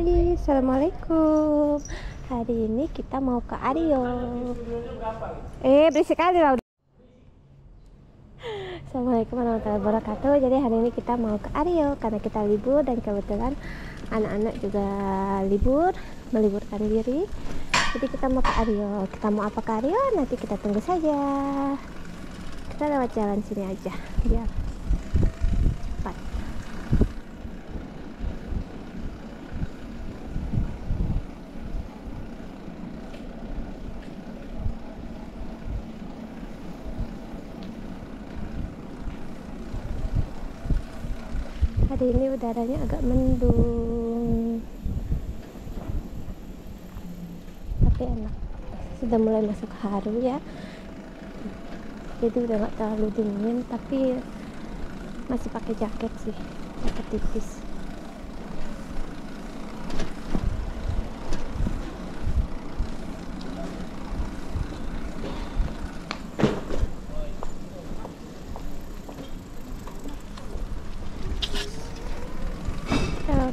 Hai, assalamualaikum. Hari ini kita mau ke Aryo. Berisik kali lah. Assalamualaikum warahmatullahi wabarakatuh. Jadi hari ini kita mau ke Aryo karena kita libur dan kebetulan anak-anak juga libur, meliburkan diri. Jadi kita mau ke Aryo. Kita mau apa ke Aryo? Nanti kita tunggu saja. Kita lewat jalan sini aja biar cepat. Hari ini udaranya agak mendung, tapi enak. Sudah mulai masuk haru ya, jadi udah nggak terlalu dingin, tapi masih pakai jaket sih, jaket tipis.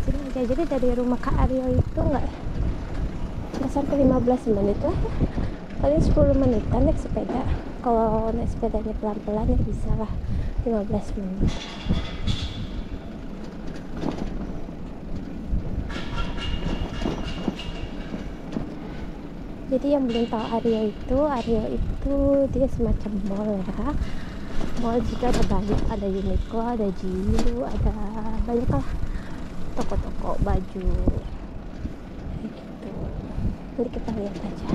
Sini aja. Jadi dari rumah ke Aryo itu nggak sampai 15 menit lah ya, paling 10 menitan naik sepeda. Kalau naik sepedanya pelan-pelan ya bisa lah 15 menit. Jadi yang belum tahu Aryo itu dia semacam mall ya. Mall juga ada banyak, ada Uniqlo, ada Jilu, ada banyak lah toko-toko baju kayak gitu. Jadi kita lihat aja.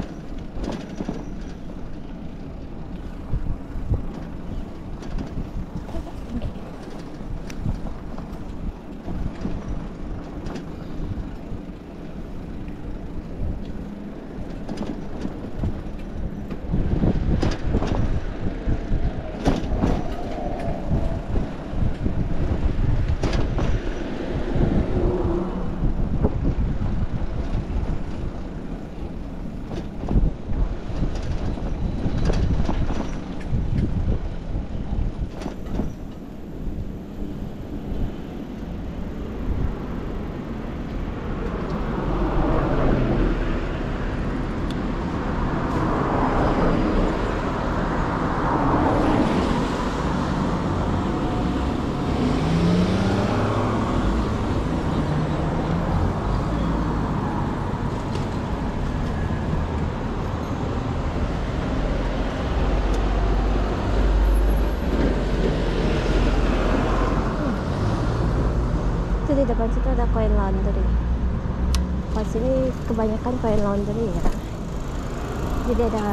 Di depan situ ada Coin Laundry. Pas sini kebanyakan Coin Laundry ya. Jadi ada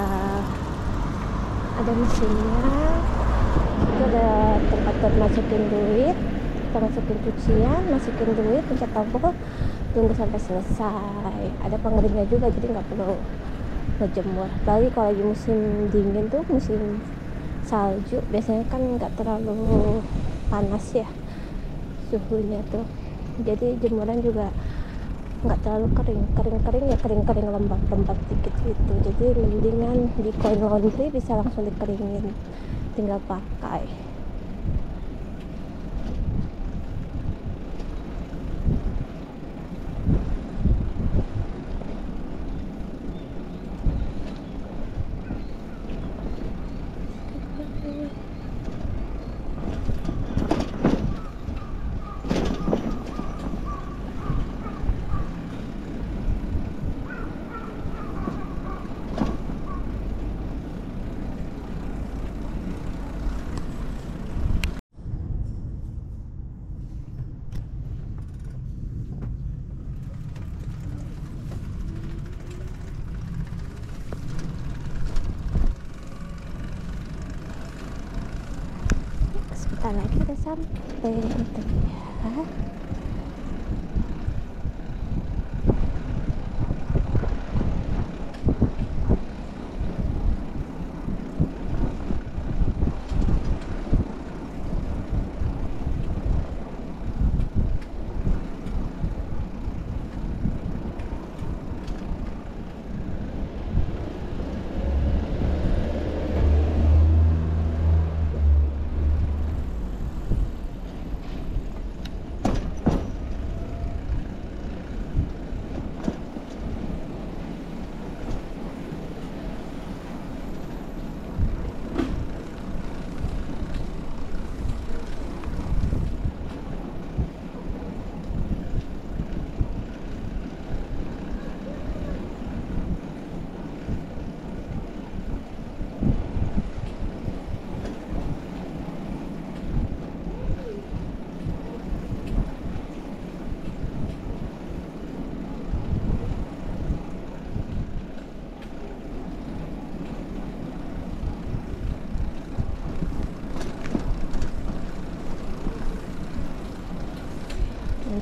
mesinnya, itu ada tempat buat masukin duit, kita masukin cucian, masukin duit, pencet tombol, tunggu sampai selesai. Ada pengeringnya juga, jadi nggak perlu ngejemur. Apalagi kalau lagi musim dingin tuh, musim salju, biasanya kan nggak terlalu panas ya suhunya tuh. Jadi jemuran juga nggak terlalu kering ya, kering lembab dikit gitu. Jadi mendingan di Coin Laundry bisa langsung dikeringin, tinggal pakai. Sebentar lagi udah sampai gitu ya.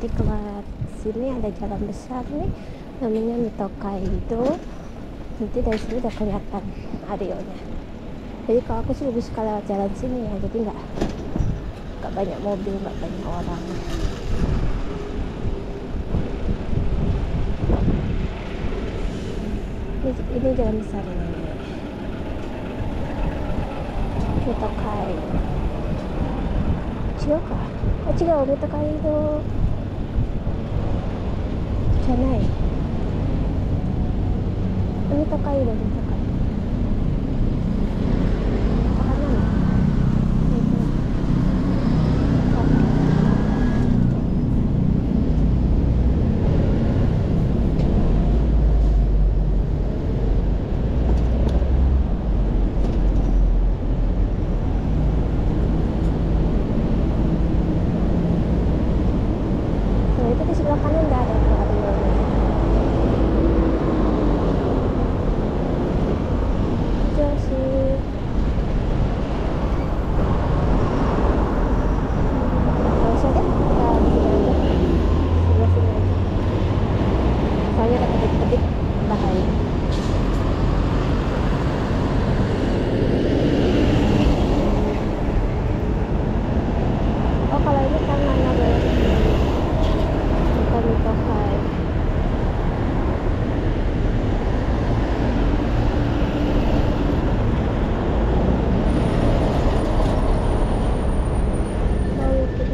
nanti keluar sini ada jalan besar nih namanya Mitokaido. Nanti dari sini udah kelihatan Arionya. Jadi kalau aku sih lebih suka lewat jalan sini ya, jadi nggak banyak mobil, nggak banyak orang. Ini jalan besar ini, Mitokai Chiyoka. Ah,違う、Mitokaidoじゃない。Mitokaido itu di sebelah kanan nggak ada tuh Arionya. Jauh sih. Nggak usah deh, kita di sini aja, sebelah sini aja. Soalnya ada petik-petik bahaya. Oh kalau ini kan mana berarti bukan Mitokai. Oh itu.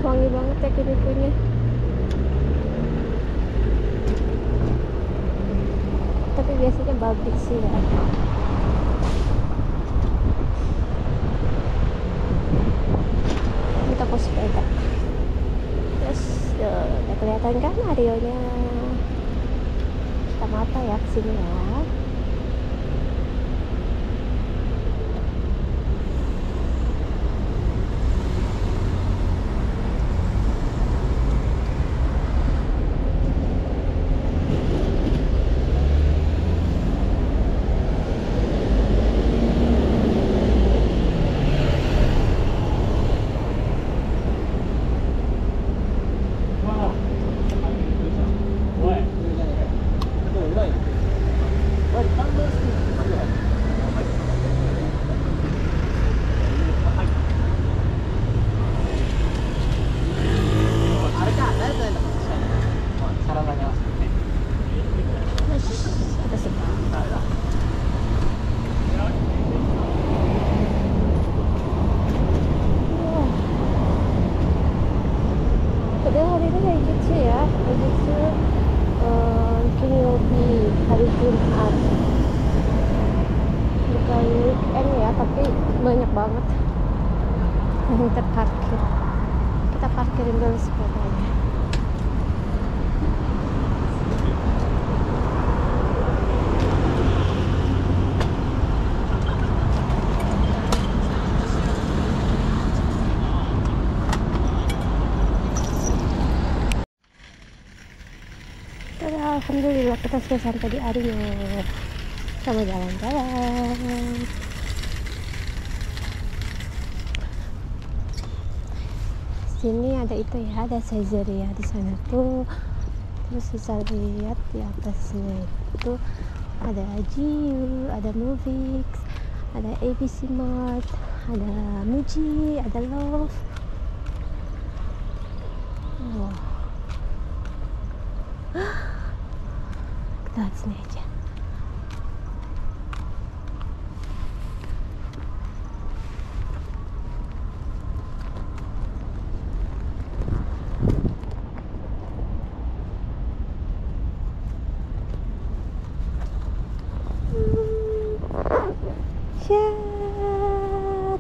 Wangi banget ya kunyi-kunyi. Tapi biasanya babi sih ya. Ini toko sepeda. Terus udah kelihatan kan Arionya. Kita mata ya kesini ya. Ada sebelah. Padahal hari ini hari Jitsu ya, hari Jitsu Kinyobi, hari Jumat. Bukan weekend ya, tapi banyak banget yang terparkir. Kita parkirin dulu sepedanya. Alhamdulillah kita sudah sampai di Ario. Sama jalan-jalan. Sini ada itu ya, ada Saizeriya di sana tuh. Terus bisa lihat di atasnya itu ada GU, ada Movix, ada ABC Mart, ada Muji, ada Love. Wow. Kita lihat sini aja.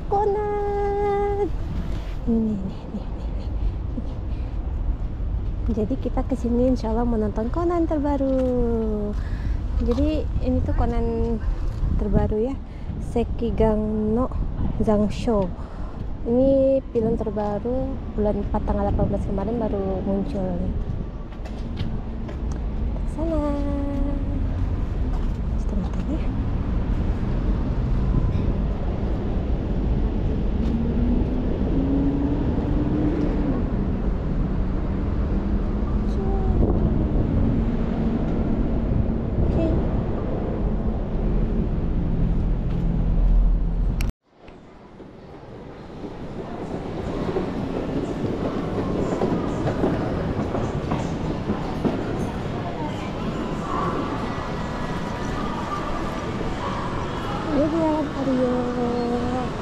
Conan. Ini. Jadi kita kesini insya Allah menonton Conan terbaru. Jadi ini tuh Conan terbaru ya, Sekigang no Zangsho. Ini film terbaru bulan 4 tanggal 18 kemarin baru muncul. sana. Sebentar ya.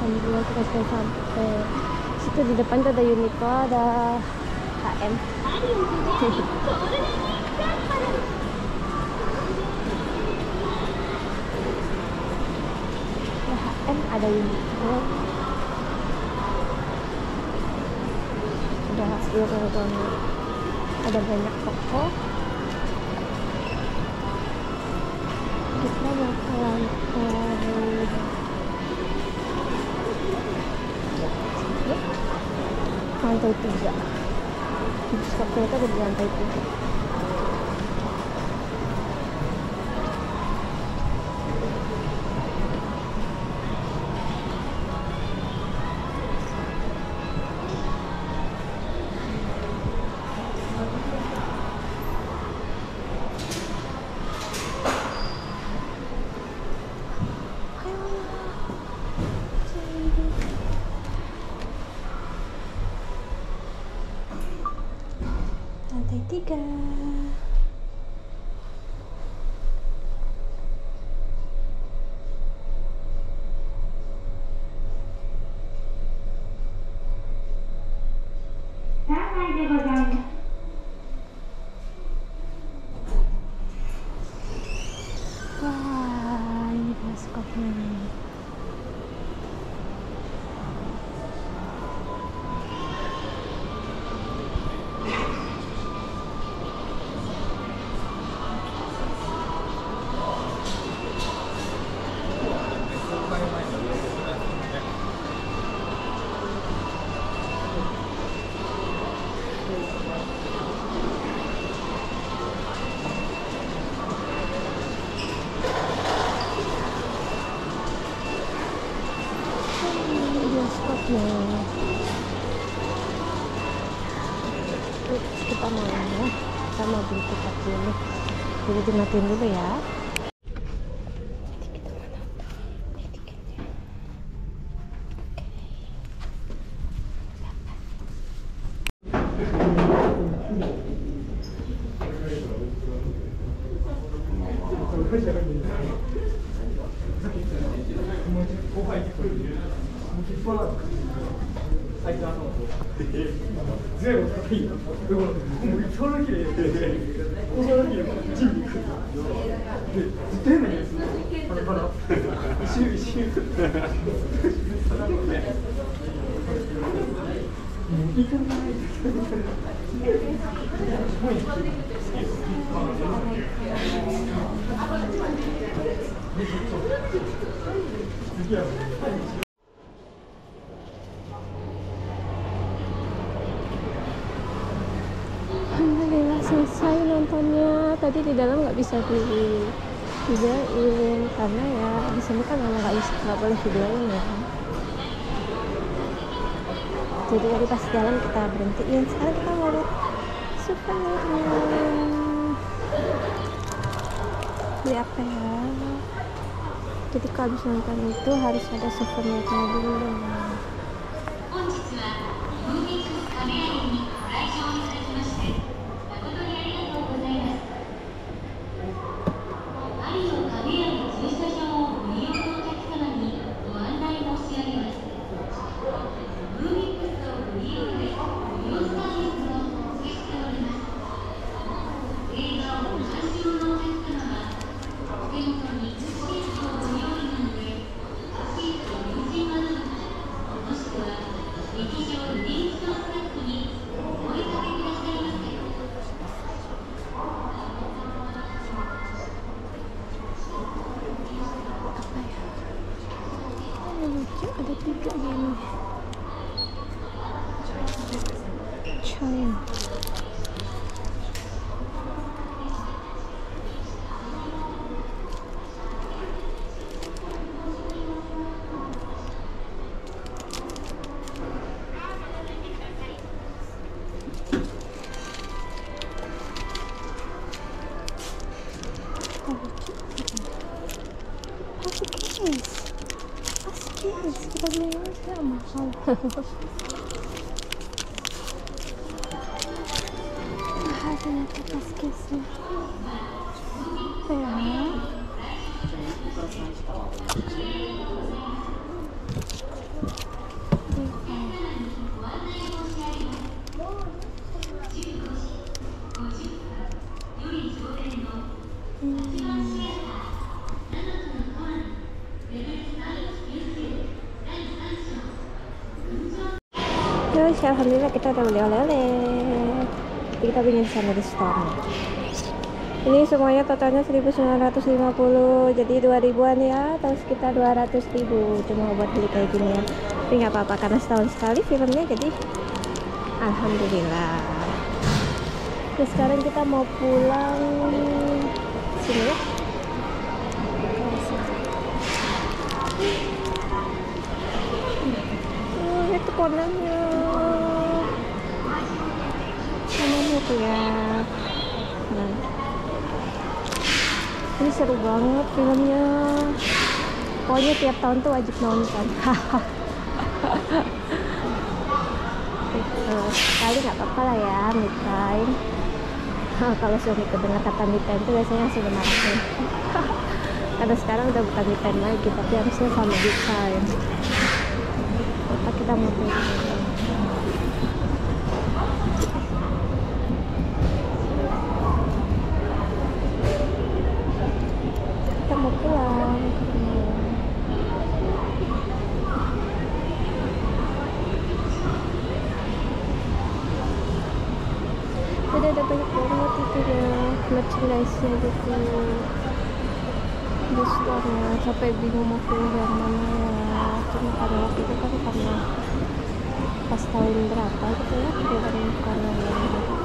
Alhamdulillah kita sudah sampai. Situ di depan tuh ada Uniqlo, ada HM. Ada HM, ada Uniqlo, ada banyak toko. Kita bakalan lantai 3. Bioskop kita ada di lantai 3. Lantai 3. Wah, ini bioskopnya. Kita mau ya, kita mau beli tiket dulu. Jadi dimatiin dulu ya. Tiket mana? Ini tiketnya. Alhamdulillah selesai nontonnya. Tadi di dalam nggak bisa videoin karena ya di sini kan memang nggak boleh videoin ya. Jadi tadi pas jalan kita berhentiin. Sekarang kita mau lihat souvenirnya. Beli apa ya? Jadi kalau habis nonton itu harus ada souvenirnya dulu. Ada 3 gini. China. Paskis kita beli aja mahal. Mahal ternyata paskisnya ya. Terus alhamdulillah kita udah beli oleh-oleh. Kita beli di sana di store. Ini semuanya totalnya 1950, jadi 2000-an ya, atau sekitar 200.000 cuma buat beli kayak gini ya. Tapi nggak apa-apa karena setahun sekali filmnya, jadi alhamdulillah. Terus sekarang kita mau pulang sini ya. Itu konanya tuh ya. Nah, ini seru banget filmnya, pokoknya tiap tahun tuh wajib nonton. Sekali nggak apa-apa lah ya, me time. Kalau suami kedengar kata me time itu biasanya langsung dimarahin. Karena sekarang udah bukan me time lagi, tapi harusnya family time. Apa kita mau pulang? Kita mau pulang. Ada banyak banget itu ya, merchandise-nya gitu di store-nya. Sampai bingung mau pilih yang mana ya. Cuma karena waktu itu kan karena pas tahun berapa gitu ya, karena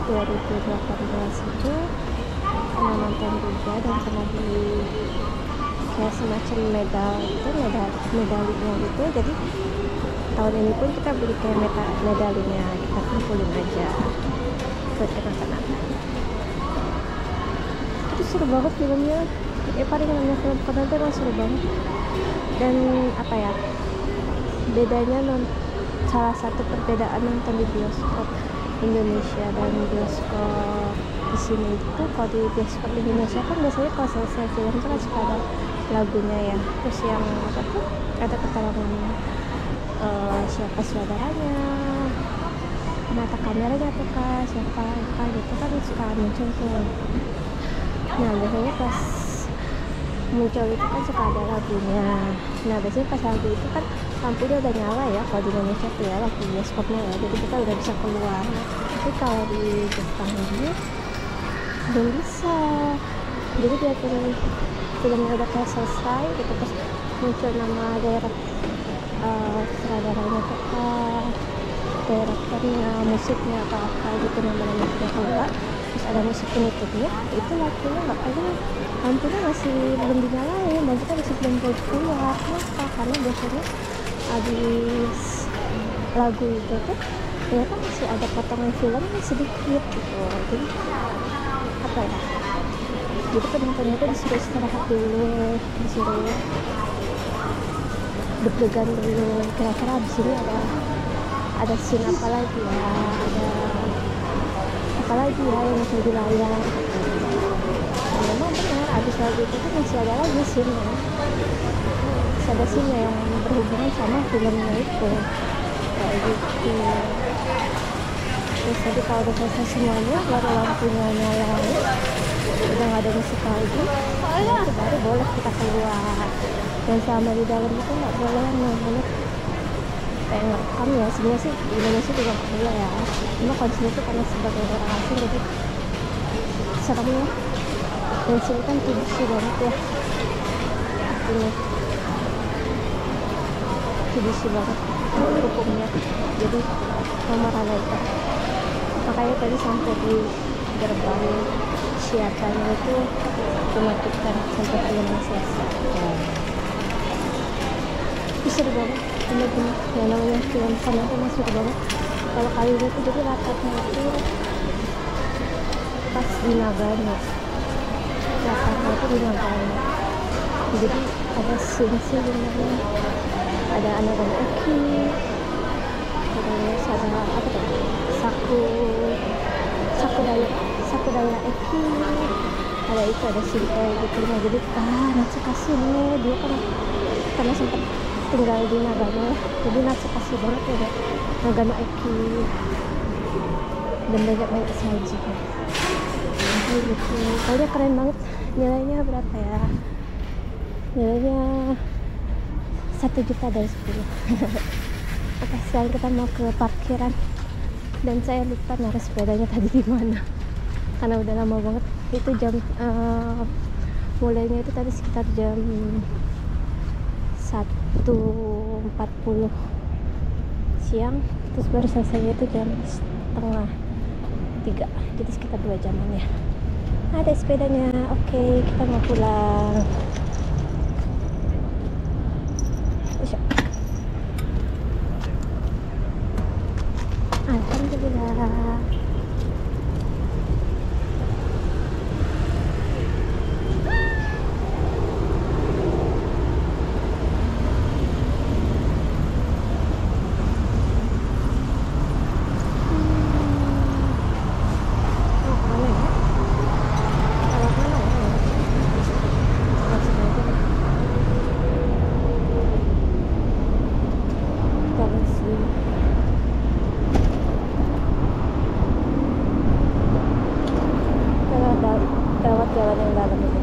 2018 itu karena nonton juga dan sama di kayak semacam medalinya gitu. Jadi tahun ini pun kita beli kayak medalinya, kita kumpulin aja buat kenang-kenangan. Itu seru banget filmnya. Paling namanya film Conan itu emang seru banget. Dan apa ya, bedanya salah satu perbedaan nonton di bioskop Indonesia dan bioskop di sini itu, kalau di bioskop Indonesia kan biasanya kalau selesai film itu kan suka ada lagunya ya, terus yang apa tuh ada keterangan siapa saudaranya, mata kameranya apakah siapa apa gitu kan suka muncul tuh. Nah biasanya pas muncul itu kan suka ada lagunya. Nah biasanya pas lagu itu kan lampunya udah nyala ya kalau di Indonesia tuh ya, waktu bioskopnya ya, jadi kita udah bisa keluar. Tapi kalau di Jepang ini belum bisa, jadi dia filmnya udah kayak selesai gitu, terus muncul nama daerah sutradaranya apa, direkturnya, musiknya atau apa gitu, nama-nama sudah keluar, terus ada musik penutupnya, itu lagunya nggak ada, lampunya masih belum dinyalain dan kita masih belum boleh keluar. Kenapa? Karena biasanya habis lagu itu tuh ternyata masih ada potongan filmnya sedikit gitu, jadi apa ya, jadi penontonnya itu disuruh istirahat dulu, disuruh deg-degan dulu, kira-kira abis ini ada scene apa lagi ya, ada apa lagi ya yang bisa di layar gitu. Nah, memang benar abis lagu itu kan masih ada lagi scene ya, masih ada scene yang berhubungan sama filmnya itu kayak gitu. Terus tadi kalau udah selesai semuanya, baru lampunya nyala, udah nggak ada musik lagi, nah, itu baru boleh kita keluar. Dan selama di dalam itu nggak boleh yang namanya kayak ngerekam ya. Sebenarnya sih di Indonesia juga nggak boleh ya, cuma kalau di sini tuh karena sebagai orang asing jadi serem ya. Dan sini kan privacy banget ya, ini privacy banget hukumnya, jadi memarah itu. Makanya tadi sampai di gerbang siapanya itu dimatikan sampai filmnya selesai. Itu seru banget, bener-bener yang namanya film sana itu masih seru banget. Kalau kali ini tuh jadi ratanya itu pas di Nagano, belakangnya itu Binagana. Jadi ada scene dimana ada anak-anak Eki, terus ada apa tuh, Sakudaya Eki, ada itu, ada scene kayak gitu. Nah jadi natsukashi nih, dia kan karena sempat tinggal di Nagano ya, jadi natsukashi banget ya Nagano Eki, dan banyak saji kayak gitu. Pokoknya keren banget. Nilainya berapa ya? Nilainya 1 juta dari 10. Oke, sekarang kita mau ke parkiran dan saya lupa naruh sepedanya tadi di mana karena udah lama banget. Itu jam mulainya itu tadi sekitar jam 1.40 siang, terus baru selesainya itu jam 2:30, jadi sekitar 2 jaman ya. Ada sepedanya. Oke, kita mau pulang. Alhamdulillah. Lewat jalan yang dalam itu.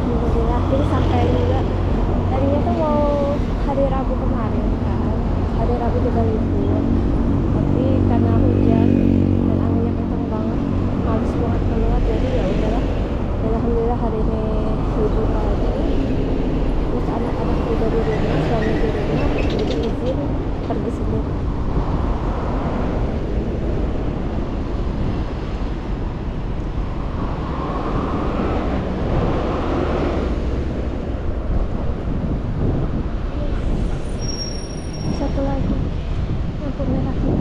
Alhamdulillah, jadi sampai juga. Tadinya tuh mau hari Rabu kemarin kan, hari Rabu juga libur, tapi karena hujan dan anginnya kencang banget, males banget keluar, jadi ya udahlah. Dan alhamdulillah hari ini libur lagi. Terus anak-anak juga di rumah, suami di rumah, jadi izin pergi sendiri. Satu lagi lampu merahnya.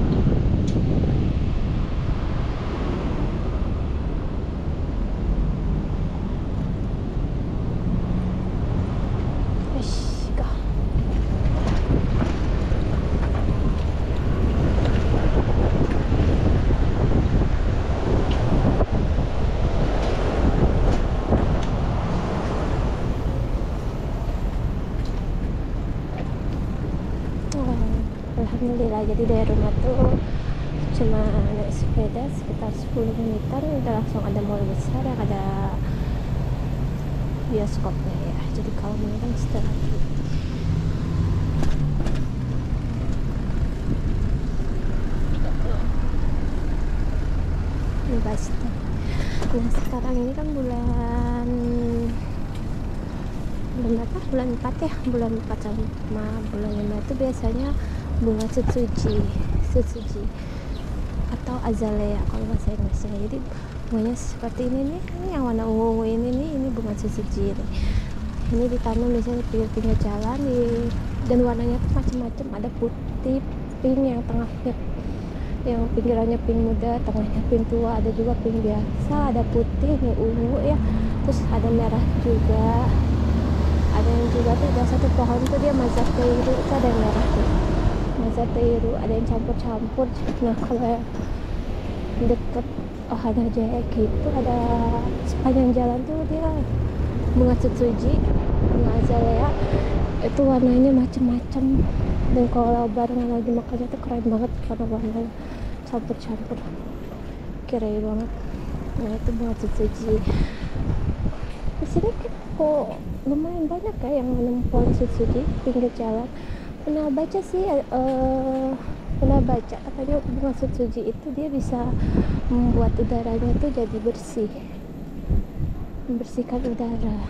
Alhamdulillah, jadi dari rumah tuh cuma naik sepeda sekitar 10 menitan udah langsung ada mall besar yang ada bioskopnya ya. Jadi kalau mau kan setelah ini pasti. Nah sekarang ini kan bulan apa? Bulan 4 ya, bulan 4 sama bulan 5 itu biasanya bunga Tsutsuji atau azalea kalau bahasa Inggrisnya. Jadi bunganya seperti ini nih, ini yang warna ungu ini bunga Tsutsuji nih. Ini ditanam misalnya di pinggir jalan dan warnanya tuh macam-macam, ada putih, pink, yang tengahnya yang pinggirannya pink muda, tengahnya pink tua, ada juga pink biasa, ada putih, nih ungu ya, terus ada merah juga. Ada yang juga tuh ada satu pohon tuh dia mazateiru, itu ada yang merah tuh mazateiru, ada yang campur-campur. Nah kalau deket Ohana Jaya itu ada sepanjang jalan tuh dia bunga Tsutsuji, bunga azalea, itu warnanya macam-macam, dan kalau barengan lagi makannya tuh keren banget karena warnanya campur-campur, keren banget. Nah itu bunga Tsutsuji. Di sini kan kok lumayan banyak ya yang nanam pohon Tsutsuji pinggir jalan. Pernah baca katanya bunga Tsutsuji itu dia bisa membuat udaranya tuh jadi bersih, membersihkan udara,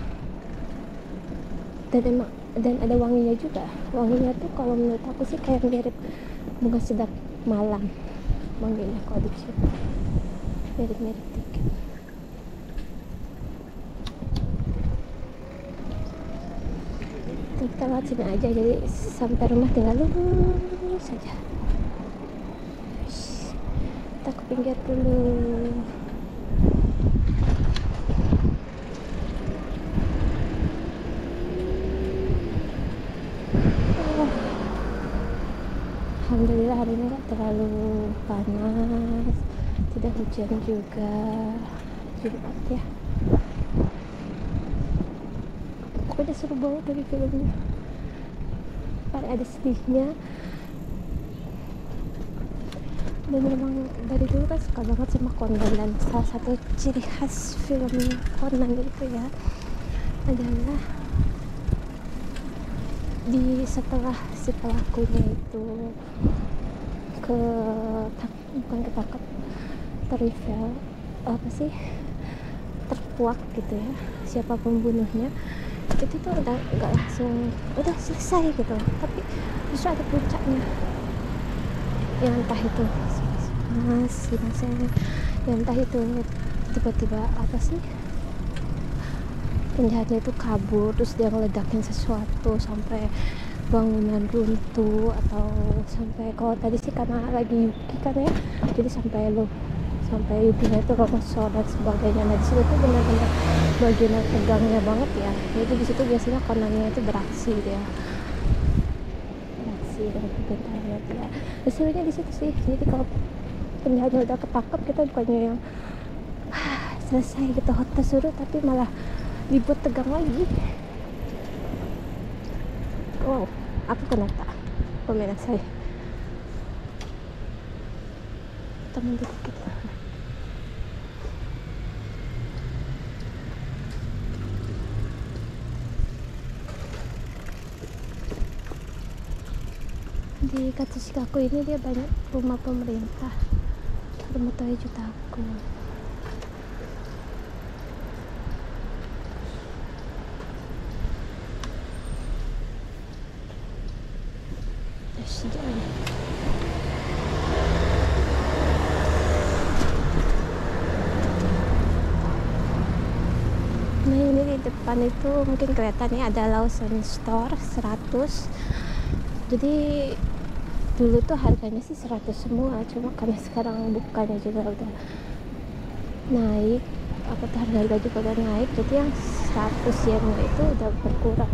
dan ada wanginya juga. Wanginya tuh kalau menurut aku sih kayak mirip bunga sedap malam wanginya kalau dicium, mirip-mirip dikit. kita lewat sini aja, jadi sampai rumah tinggal lurus saja. Kita ke pinggir dulu. Alhamdulillah hari ini nggak terlalu panas, tidak hujan juga, Jumat ya. Pokoknya seru banget dari filmnya, paling ada sedihnya. Dan memang dari dulu kan suka banget sama Conan, dan salah satu ciri khas film Conan itu ya adalah setelah si pelakunya itu bukan ketangkap, terreveal apa sih, terkuak gitu ya siapa pembunuhnya, itu tuh udah nggak langsung udah selesai gitu, tapi justru ada puncaknya yang entah itu yang entah itu tiba-tiba apa sih, penjahatnya itu kabur terus dia ngeledakin sesuatu sampai bangunan runtuh, atau sampai kalau tadi sih karena lagi Yuki kan ya, jadi sampai Yukinya itu longsor dan sebagainya. Nah disitu tuh benar-benar bagian tegangnya banget ya, jadi disitu biasanya Conannya itu beraksi dia dengan kegentarnya dia. Hasilnya di situ sih, jadi kalau penjahatnya udah ketangkap, kita bukannya yang selesai gitu hotel suruh, tapi malah dibuat tegang lagi. Wow, aku kenapa pemenang saya teman dikit kita. Di Katsushikaku ini dia banyak rumah pemerintah, rumah Toyojutaku. Nah ini di depan itu mungkin kelihatan ya, ada Lawson Store 100. Jadi dulu tuh harganya sih 100 semua, cuma karena sekarang bukannya juga udah naik, apa tuh harga juga udah naik, jadi yang 100 yen itu udah berkurang.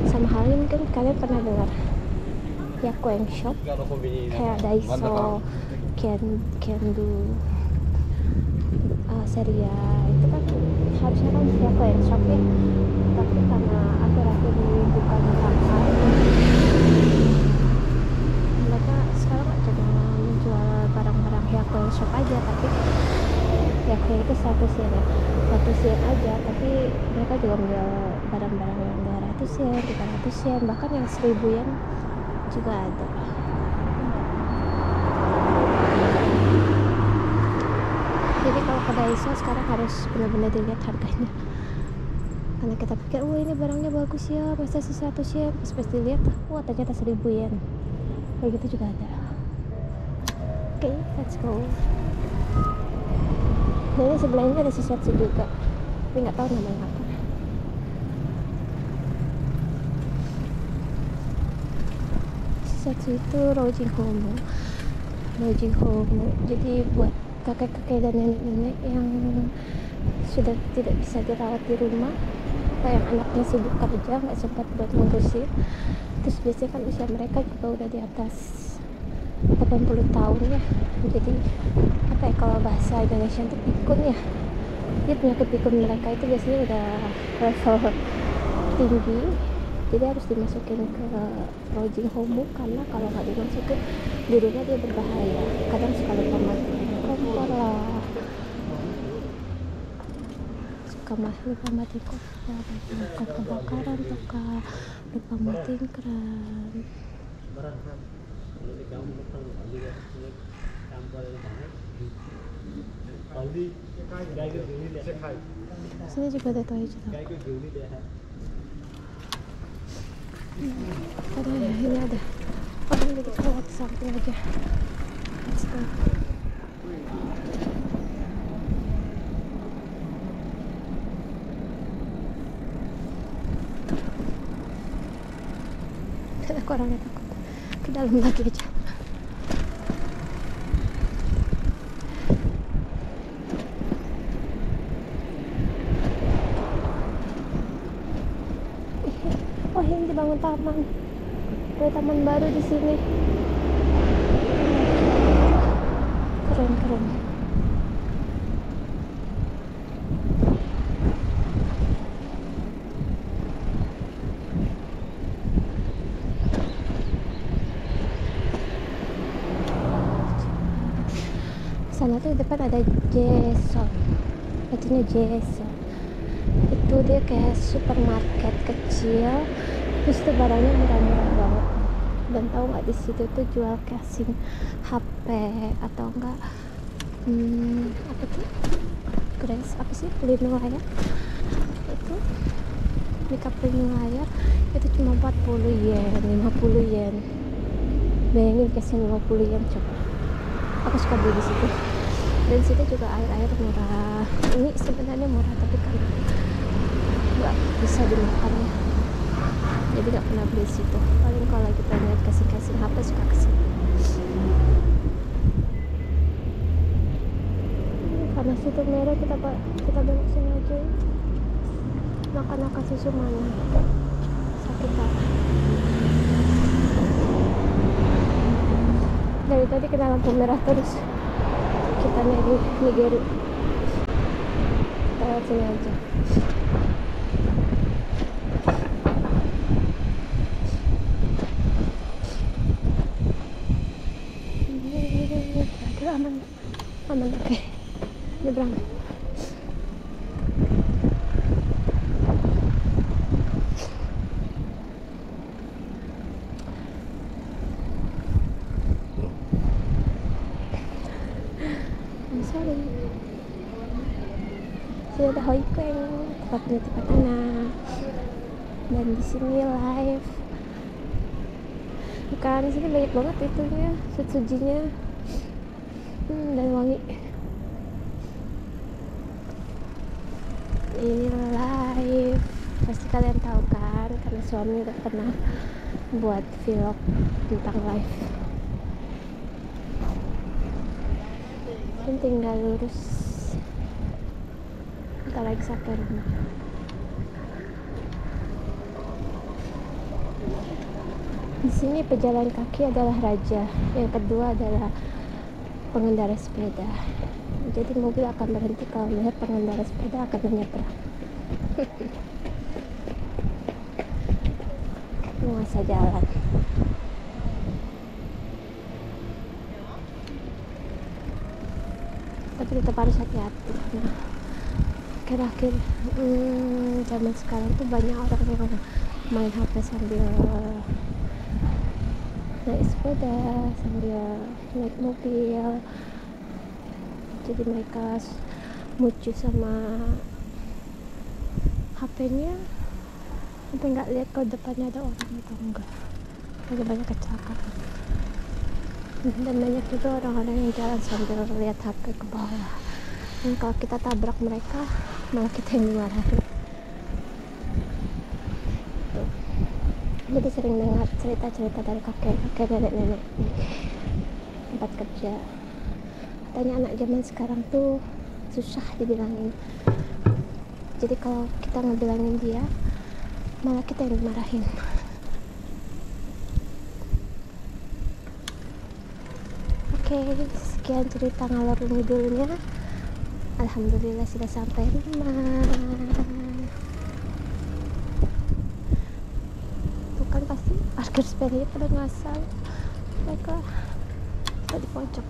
Sama halnya mungkin kalian pernah dengar Yakueng Shop, kayak Daiso, Kendo, Seria, itu kan harusnya kan Yakueng Shop ya, tapi karena akhir-akhir ini bukan pakai, mereka sekarang gak cuma menjual barang-barang Yakueng Shop aja, tapi Yakueng itu 100 yen ya, 100 yen aja, tapi mereka juga menjual barang-barang yang 200 yen, 300 yen, bahkan yang 1000 yen juga ada. Jadi kalau ke Daiso sekarang harus benar-benar dilihat harganya, karena kita pikir wah ini barangnya bagus ya, masa sih 100 yen, pas dilihat wah ternyata 1000 yen, kayak gitu juga ada. Oke, let's go. Nah ini sebelahnya ada Shisetsu juga, tapi nggak tahu namanya apa. Shisetsu itu Rojing Homo. Jadi buat kakek-kakek dan nenek-nenek yang sudah tidak bisa dirawat di rumah, atau yang anaknya sibuk kerja nggak sempat buat ngurusin, terus biasanya kan usia mereka juga udah di atas 80 tahun ya, jadi apa ya, kalau bahasa Indonesia itu pikun ya, jadi penyakit pikun mereka itu biasanya udah level tinggi, jadi harus dimasukin ke Rojing Homo, karena kalau nggak dimasukin di rumah dia berbahaya, kadang suka lupa mati kompor lah, lupa mati kompor, kebakaran, lupa mati keran. Sini juga ada Toyota. Ada ya, ini ada. Oh ini kita lewat samping aja. Let's go. Aku orangnya takut. Ke dalam lagi aja. Oh, ini dibangun taman. Ada taman baru di sini. Keren. Sana tuh di depan ada Jason. Batunya Jason. Itu dia kayak supermarket kecil. Terus tuh barangnya murah-murah banget. Dan tahu nggak, di situ tuh jual casing HP atau enggak apa tuh, Grace apa sih, pelindung layar itu, makeup pelindung layar itu cuma 40 yen, 50 yen. Bayangin casing 50 yen, coba. Aku suka beli di situ. Dan situ juga air murah. Ini sebenarnya murah tapi karena nggak bisa dimakan ya, jadi nggak pernah beli situ. Paling kalau kita lihat kasih HP suka kesini. Karena situ merah, kita belok sini aja. Makan susu mana, sakit parah. Dari tadi kena lampu merah terus. Kita di Nigeru. Kita lewat sini aja. Aman, oke. Nyebrang. Sorry. Sini ada Hoikeng, tempat penitipan anak. Dan di sini live. Bukan, di sini banyak banget itunya, sujinya. Dan wangi. Ini live, pasti kalian tahu kan, karena suami udah pernah buat vlog tentang live. Ini tinggal lurus, kita lagi sampai rumah. Di sini pejalan kaki adalah raja, yang kedua adalah pengendara sepeda. Jadi mobil akan berhenti kalau melihat pengendara sepeda akan menyeberang. Penguasa jalan. Tapi tetap harus hati-hati karena akhir-akhir zaman sekarang tuh banyak orang yang main HP sambil naik sepeda, sambil naik mobil. Jadi mereka mucu sama HP-nya sampai nggak lihat kalau depannya ada orang atau enggak. Ada banyak kecelakaan. Dan banyak juga orang-orang yang jalan sambil lihat HP ke bawah. Dan kalau kita tabrak mereka, malah kita yang dimarahin. Jadi sering dengar cerita-cerita dari kakek nenek-nenek di tempat kerja. Katanya anak zaman sekarang tuh susah dibilangin. Jadi kalau kita ngebilangin dia, malah kita yang dimarahin. Oke, sekian cerita ngalor ngidulnya. Alhamdulillah sudah sampai rumah. Tuh kan pasti parkir sepedanya pada ngasal. Baiklah, kita di pojok.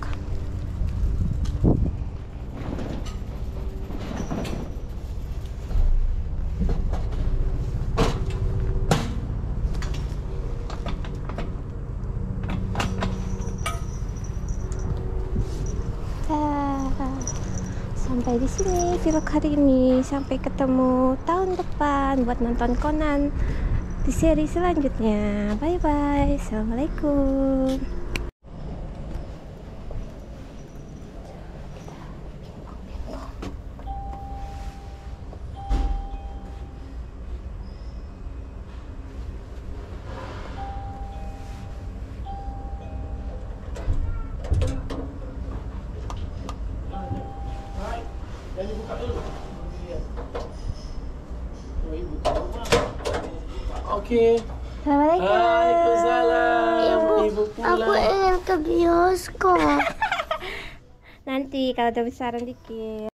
Sampai di sini vlog hari ini. Sampai ketemu tahun depan buat nonton Conan di seri selanjutnya. Bye bye. Assalamualaikum. Oke. Assalamualaikum. Waalaikumsalam. Ibu Aku pulang. ingin ke bioskop. Nanti kalau udah besaran dikit.